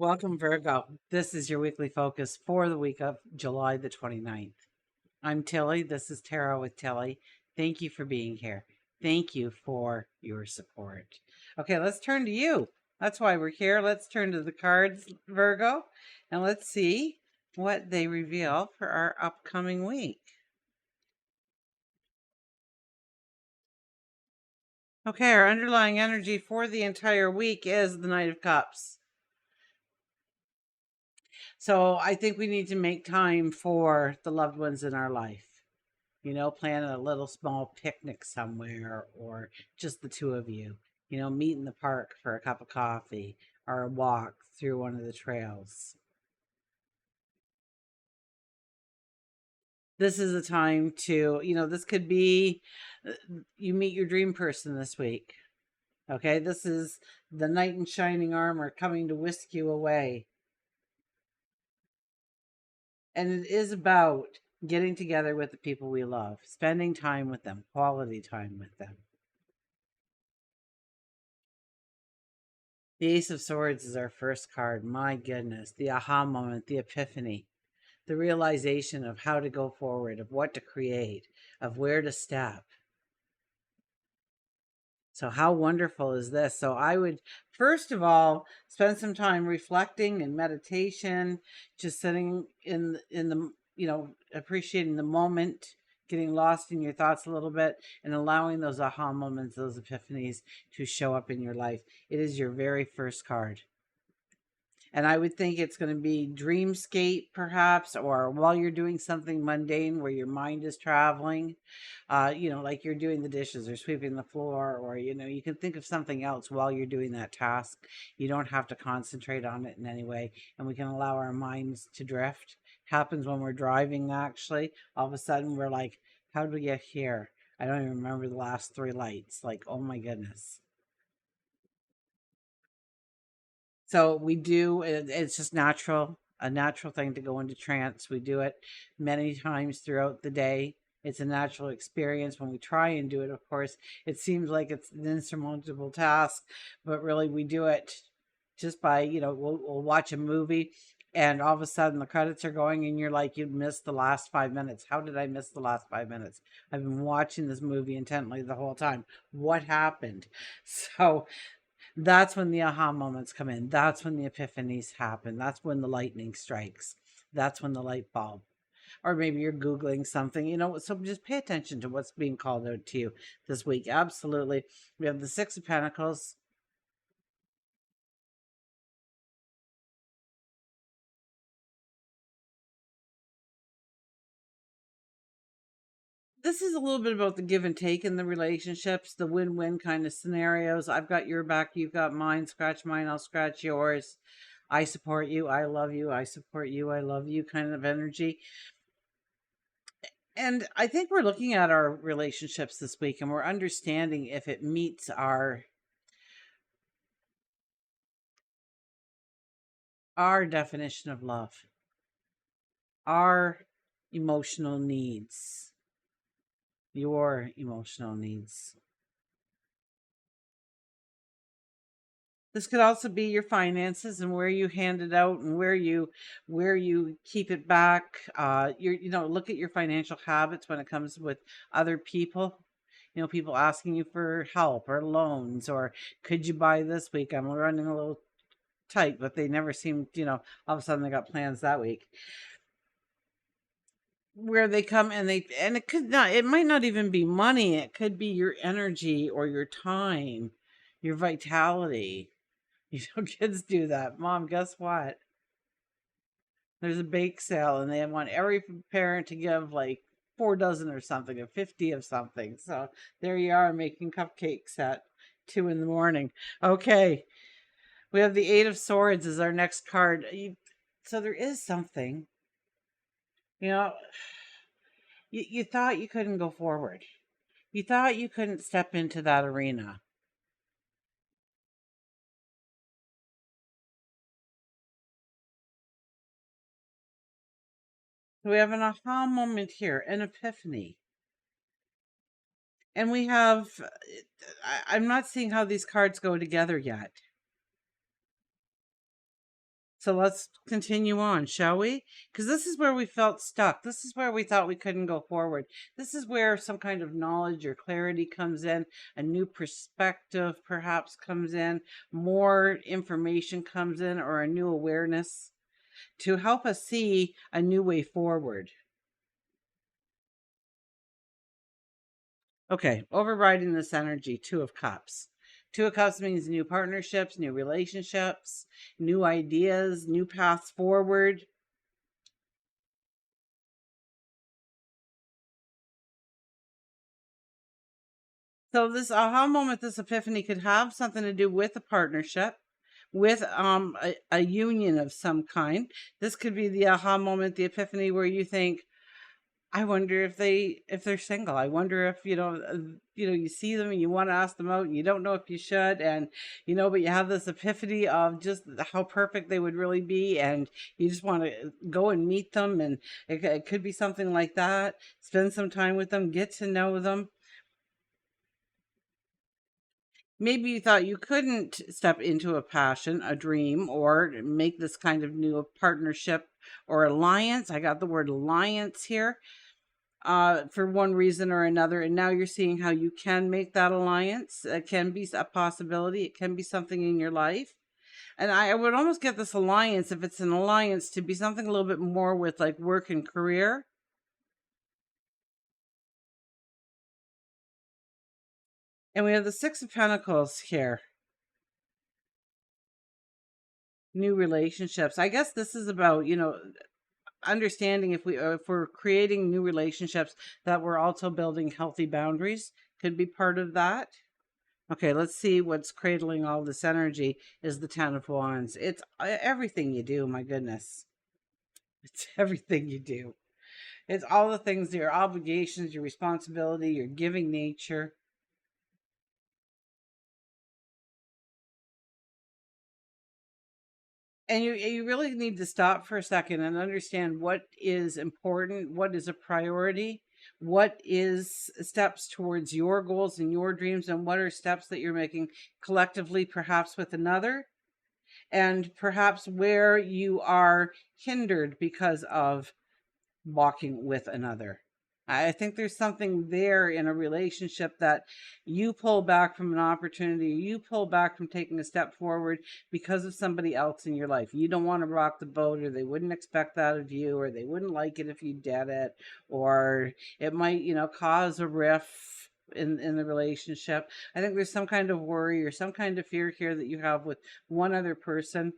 Welcome, Virgo. This is your weekly focus for the week of July the 29th. I'm Tilly. This is Tarot with Tilly. Thank you for being here. Thank you for your support. Okay, let's turn to you. That's why we're here. Let's turn to the cards, Virgo, and let's see what they reveal for our upcoming week. Okay, our underlying energy for the entire week is the Knight of Cups. So I think we need to make time for the loved ones in our life. Plan a little small picnic somewhere or just the two of you. Meet in the park for a cup of coffee or a walk through one of the trails. This is a time to, this could be you meet your dream person this week. Okay, this is the knight in shining armor coming to whisk you away. And it is about getting together with the people we love, spending time with them, quality time with them. The Ace of Swords is our first card. My goodness, the aha moment, the epiphany, the realization of how to go forward, of what to create, of where to step. So how wonderful is this? So I would, first of all, spend some time reflecting and meditation, just sitting in the, appreciating the moment, getting lost in your thoughts a little bit, and allowing those aha moments, those epiphanies to show up in your life. It is your very first card. And I would think it's going to be dreamscape, perhaps, or while you're doing something mundane where your mind is traveling, like you're doing the dishes or sweeping the floor, or, you can think of something else while you're doing that task. You don't have to concentrate on it in any way. And we can allow our minds to drift. Happens when we're driving, actually. All of a sudden, we're like, how did we get here? I don't even remember the last three lights. Like, oh my goodness. So we do, it's just natural, a natural thing to go into trance. We do it many times throughout the day. It's a natural experience. When we try and do it, of course, it seems like it's an insurmountable task, but really we do it just by, we'll watch a movie and all of a sudden the credits are going and you're like, you'd missed the last 5 minutes. How did I miss the last 5 minutes? I've been watching this movie intently the whole time. What happened? So that's when the aha moments come in. That's when the epiphanies happen. That's when the lightning strikes. That's when the light bulb. Or maybe you're Googling something, so just pay attention to what's being called out to you this week. Absolutely. We have the Six of Pentacles. This is a little bit about the give and take in the relationships, the win-win kind of scenarios. I've got your back, you've got mine. Scratch mine, I'll scratch yours. I support you, I love you, I support you, I love you kind of energy. And I think we're looking at our relationships this week and we're understanding if it meets our definition of love, our emotional needs, your emotional needs. This could also be your finances and where you hand it out and where you keep it back. Look at your financial habits when it comes with other people. People asking you for help or loans, or could you buy this week? I'm running a little tight, but they never seem, all of a sudden they got plans that week. Where they come and it might not even be money. It could be your energy or your time, your vitality. Kids do that. Mom, guess what? There's a bake sale and they want every parent to give like 4 dozen or something, or 50 of something. So there you are making cupcakes at 2 in the morning. Okay. We have the Eight of Swords as our next card. So there is something, you know, you thought you couldn't go forward. You thought you couldn't step into that arena. We have an aha moment here, an epiphany. And we have, I'm not seeing how these cards go together yet. So let's continue on, shall we? Because this is where we felt stuck. This is where we thought we couldn't go forward. This is where some kind of knowledge or clarity comes in, a new perspective perhaps comes in, more information comes in, or a new awareness to help us see a new way forward. Okay, overriding this energy, Two of Cups. Two of Cups means new partnerships, new relationships, new ideas, new paths forward. So this aha moment, this epiphany could have something to do with a partnership, with a union of some kind. This could be the aha moment, the epiphany where you think, I wonder if they're single. I wonder if you see them and you want to ask them out and you don't know if you should, and but you have this epiphany of just how perfect they would really be, and you just want to go and meet them, and it could be something like that. Spend some time with them, get to know them. Maybe you thought you couldn't step into a passion, a dream, or make this kind of new partnership or alliance. I got the word alliance here, for one reason or another. And now you're seeing how you can make that alliance. It can be a possibility, it can be something in your life. And I would almost get this alliance, if it's an alliance, to be something a little bit more with like work and career. And we have the Six of Pentacles here. New relationships. I guess this is about, understanding if we're creating new relationships, that we're also building healthy boundaries could be part of that. Okay, let's see what's cradling all this energy is the Ten of Wands. It's everything you do, my goodness. It's everything you do. It's all the things, your obligations, your responsibility, your giving nature. And you really need to stop for a second and understand what is important, what is a priority, what is steps towards your goals and your dreams, and what are steps that you're making collectively, perhaps with another, and perhaps where you are hindered because of walking with another. I think there's something there in a relationship that you pull back from an opportunity, you pull back from taking a step forward because of somebody else in your life. You don't want to rock the boat, or they wouldn't expect that of you, or they wouldn't like it if you did it, or it might, cause a rift in the relationship. I think there's some kind of worry or some kind of fear here that you have with one other person,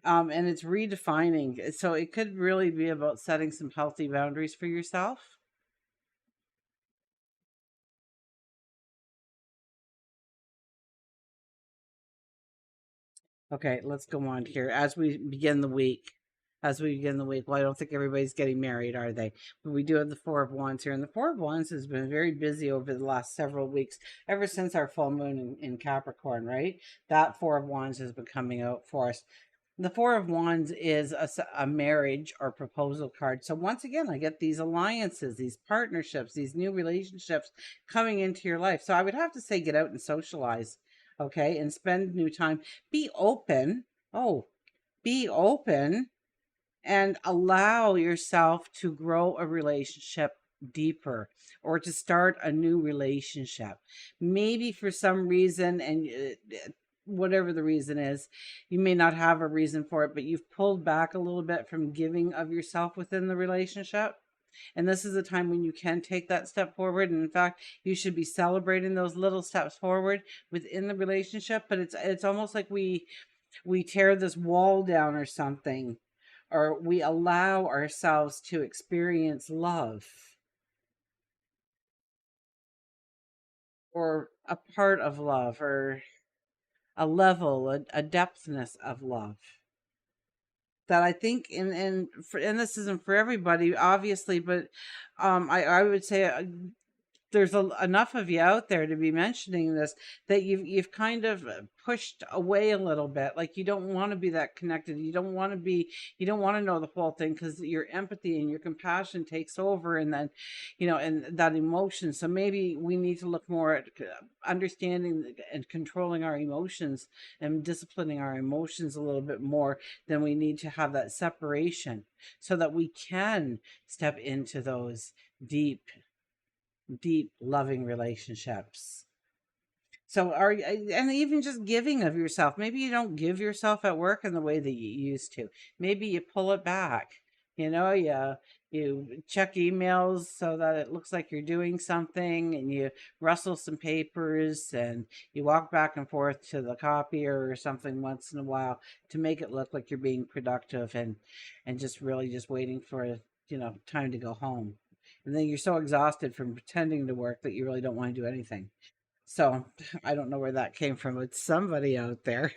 and it's redefining. So it could really be about setting some healthy boundaries for yourself. Okay, let's go on here as we begin the week. As we begin the week, well, I don't think everybody's getting married, are they? But we do have the Four of Wands here, and the Four of Wands has been very busy over the last several weeks, ever since our full moon in Capricorn, right? That Four of Wands has been coming out for us. The Four of Wands is a marriage or proposal card. So once again, I get these alliances, these partnerships, these new relationships coming into your life. So I would have to say, get out and socialize, okay, and spend new time. Be open. Oh, be open and allow yourself to grow a relationship deeper, or to start a new relationship. Maybe for some reason, and whatever the reason is, you may not have a reason for it, but you've pulled back a little bit from giving of yourself within the relationship. And this is a time when you can take that step forward. And in fact, you should be celebrating those little steps forward within the relationship. But it's almost like we tear this wall down or something, or we allow ourselves to experience love, or a part of love, or a level, a depthness of love that I think, and this isn't for everybody, obviously, but I would say, there's enough of you out there to be mentioning this, that you've kind of pushed away a little bit. Like, you don't want to be that connected. You don't want to know the whole thing, because your empathy and your compassion takes over, and then, and that emotion. So maybe we need to look more at understanding and controlling our emotions, and disciplining our emotions a little bit more than we need to have that separation, so that we can step into those deep, deep, loving relationships. So and even just giving of yourself. Maybe you don't give yourself at work in the way that you used to. Maybe you pull it back. You check emails so that it looks like you're doing something, and you rustle some papers, and you walk back and forth to the copier or something once in a while to make it look like you're being productive, and just really just waiting for time to go home. And then you're so exhausted from pretending to work that you really don't want to do anything. So I don't know where that came from. It's somebody out there.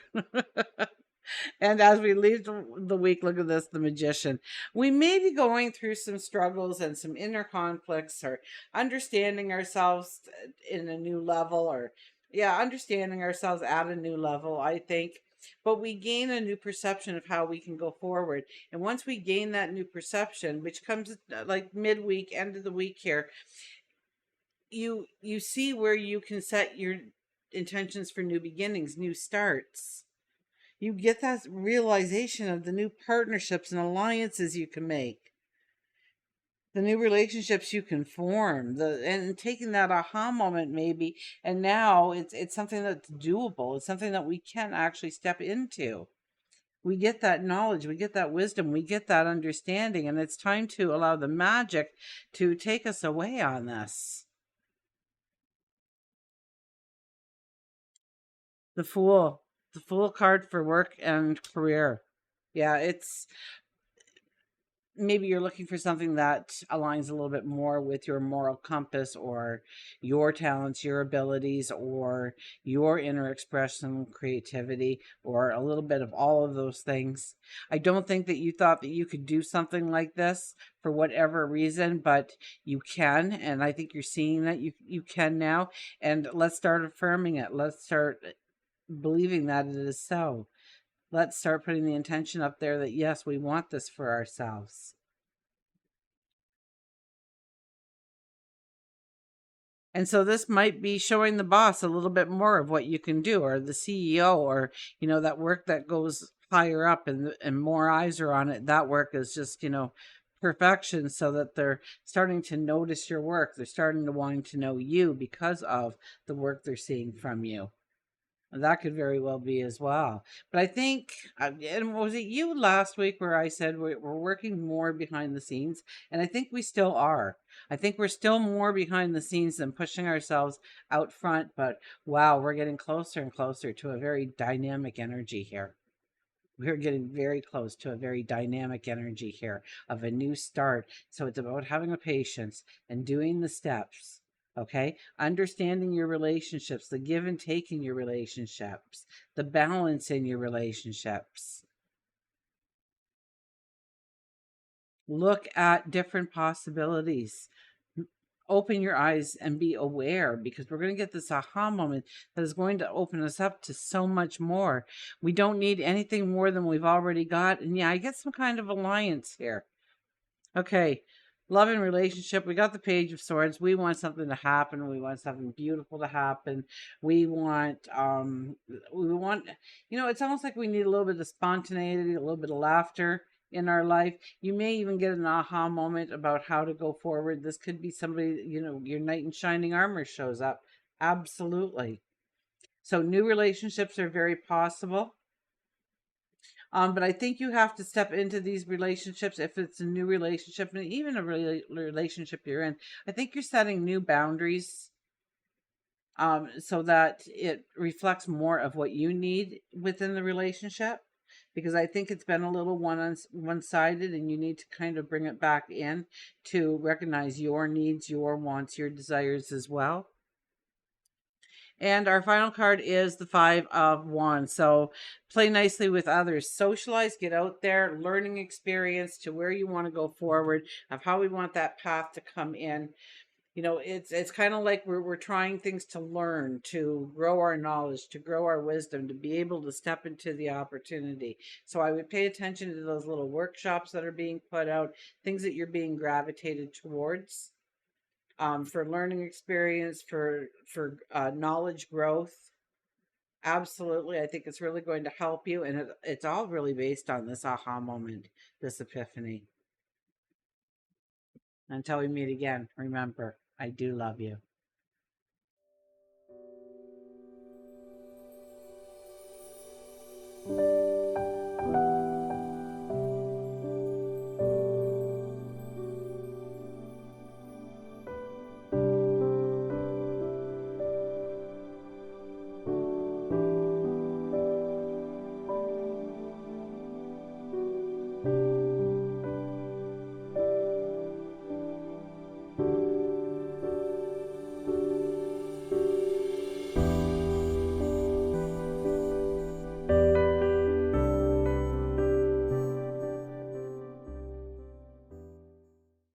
And as we leave the week, look at this, the Magician. We may be going through some struggles and some inner conflicts, or understanding ourselves in a new level, or, yeah, understanding ourselves at a new level, I think. But we gain a new perception of how we can go forward. And once we gain that new perception, which comes like midweek, end of the week here, you see where you can set your intentions for new beginnings, new starts. You get that realization of the new partnerships and alliances you can make, the new relationships you can form, and taking that aha moment maybe, and now it's something that's doable. It's something that we can actually step into. We get that knowledge, we get that wisdom, we get that understanding, and it's time to allow the magic to take us away on this. The Fool. The Fool card for work and career. Yeah, it's maybe you're looking for something that aligns a little bit more with your moral compass, or your talents, your abilities, or your inner expression, creativity, or a little bit of all of those things. I don't think that you thought that you could do something like this for whatever reason, but you can, and I think you're seeing that you can now. And let's start affirming it. Let's start believing that it is so. Let's start putting the intention up there that yes, we want this for ourselves. And so this might be showing the boss a little bit more of what you can do, or the CEO, or that work that goes higher up, and more eyes are on it. That work is just perfection, so that they're starting to notice your work. They're starting to wanting to know you because of the work they're seeing from you. That could very well be as well. But I think, and was it you last week where I said we're working more behind the scenes? And I think we still are. I think we're still more behind the scenes than pushing ourselves out front. But wow, we're getting closer and closer to a very dynamic energy here. We're getting very close to a very dynamic energy here of a new start. So it's about having a patience and doing the steps. Okay, understanding your relationships, the give and take in your relationships, the balance in your relationships. Look at different possibilities. Open your eyes and be aware, because we're going to get this aha moment that is going to open us up to so much more. We don't need anything more than we've already got. And yeah, I get some kind of alliance here. Okay, love and relationship. We got the Page of Swords. We want something to happen. We want something beautiful to happen. We want, it's almost like we need a little bit of spontaneity, a little bit of laughter in our life. You may even get an aha moment about how to go forward. This could be somebody, your knight in shining armor shows up. Absolutely. So new relationships are very possible. But I think you have to step into these relationships, if it's a new relationship, and even a relationship you're in. I think you're setting new boundaries, so that it reflects more of what you need within the relationship. Because I think it's been a little one-sided, and you need to kind of bring it back in to recognize your needs, your wants, your desires as well. And our final card is the Five of Wands. So play nicely with others, socialize, get out there, learning experience to where you want to go forward, of how we want that path to come in. It's kind of like we're trying things to learn, to grow our knowledge, to grow our wisdom, to be able to step into the opportunity. So I would pay attention to those little workshops that are being put out, things that you're being gravitated towards, for learning experience, for knowledge growth. Absolutely, I think it's really going to help you, and it's all really based on this aha moment, this epiphany. Until we meet again, remember, I do love you.